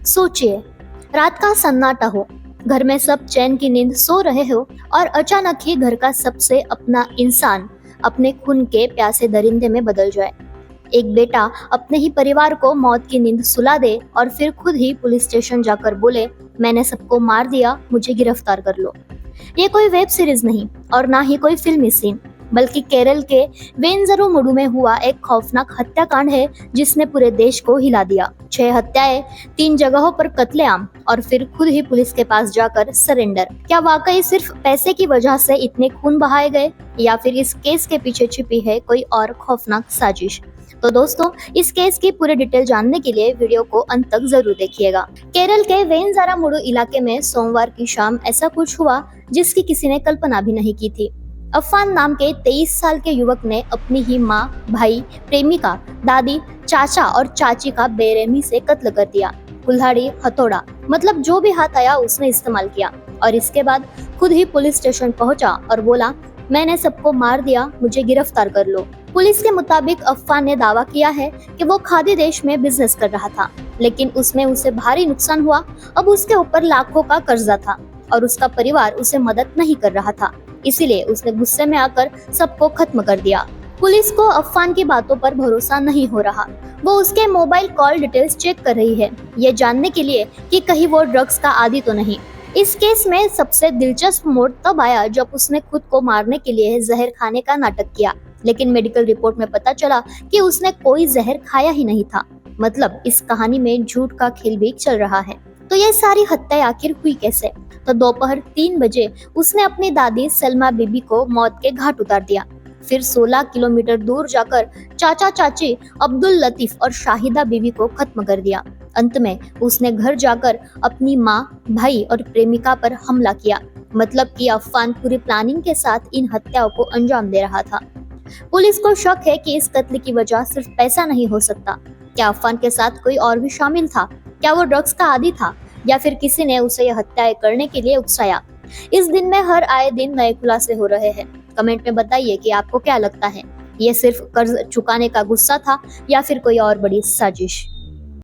सोचिए, रात का सन्नाटा हो, घर में सब चैन की नींद सो रहे हो और अचानक ही घर का सबसे अपना इंसान अपने खून के प्यासे दरिंदे में बदल जाए। एक बेटा अपने ही परिवार को मौत की नींद सुला दे और फिर खुद ही पुलिस स्टेशन जाकर बोले, मैंने सबको मार दिया, मुझे गिरफ्तार कर लो। ये कोई वेब सीरीज नहीं और ना ही कोई फिल्मी सीन, बल्कि केरल के वेंजरोमुडु में हुआ एक खौफनाक हत्याकांड है जिसने पूरे देश को हिला दिया। 6 हत्याएं, 3 जगहों पर कत्लेआम और फिर खुद ही पुलिस के पास जाकर सरेंडर। क्या वाकई सिर्फ पैसे की वजह से इतने खून बहाए गए या फिर इस केस के पीछे छिपी है कोई और खौफनाक साजिश? तो दोस्तों, इस केस की पूरी डिटेल जानने के लिए वीडियो को अंत तक जरूर देखिएगा। केरल के वेंजारामुडु इलाके में सोमवार की शाम ऐसा कुछ हुआ जिसकी किसी ने कल्पना भी नहीं की थी। अफान नाम के 23 साल के युवक ने अपनी ही माँ, भाई, प्रेमिका, दादी, चाचा और चाची का बेरहमी से कत्ल कर दिया। कुल्हाड़ी, हथौड़ा, मतलब जो भी हाथ आया उसने इस्तेमाल किया और इसके बाद खुद ही पुलिस स्टेशन पहुंचा और बोला, मैंने सबको मार दिया, मुझे गिरफ्तार कर लो। पुलिस के मुताबिक अफान ने दावा किया है कि वो खादी देश में बिजनेस कर रहा था, लेकिन उसमें उसे भारी नुकसान हुआ। अब उसके ऊपर लाखों का कर्जा था और उसका परिवार उसे मदद नहीं कर रहा था, इसीलिए उसने गुस्से में आकर सबको खत्म कर दिया। पुलिस को अफान की बातों पर भरोसा नहीं हो रहा। वो उसके मोबाइल कॉल डिटेल्स चेक कर रही है, ये जानने के लिए कि कहीं वो ड्रग्स का आदी तो नहीं। इस केस में सबसे दिलचस्प मोड़ तब आया जब उसने खुद को मारने के लिए जहर खाने का नाटक किया, लेकिन मेडिकल रिपोर्ट में पता चला कि उसने कोई जहर खाया ही नहीं था। मतलब इस कहानी में झूठ का खेल भी चल रहा है। तो ये सारी हत्याएं आखिर हुई कैसे? तो दोपहर 3 बजे उसने अपनी दादी सलमा बीबी को मौत के घाट उतार दिया। फिर 16 किलोमीटर दूर जाकर चाचा चाची अब्दुल लतीफ और शाहिदा बीबी को खत्म कर दिया। अंत में उसने घर जाकर अपनी माँ, भाई और प्रेमिका पर हमला किया। मतलब कि अफान पूरी प्लानिंग के साथ इन हत्याओं को अंजाम दे रहा था। पुलिस को शक है कि इस कत्ल की वजह सिर्फ पैसा नहीं हो सकता। क्या अफान के साथ कोई और भी शामिल था? क्या वो ड्रग्स का आदी था या फिर किसी ने उसे यह हत्याएं करने के लिए उकसाया? इस दिन में हर आए दिन नए खुलासे हो रहे हैं। कमेंट में बताइए कि आपको क्या लगता है, ये सिर्फ कर्ज चुकाने का गुस्सा था या फिर कोई और बड़ी साजिश?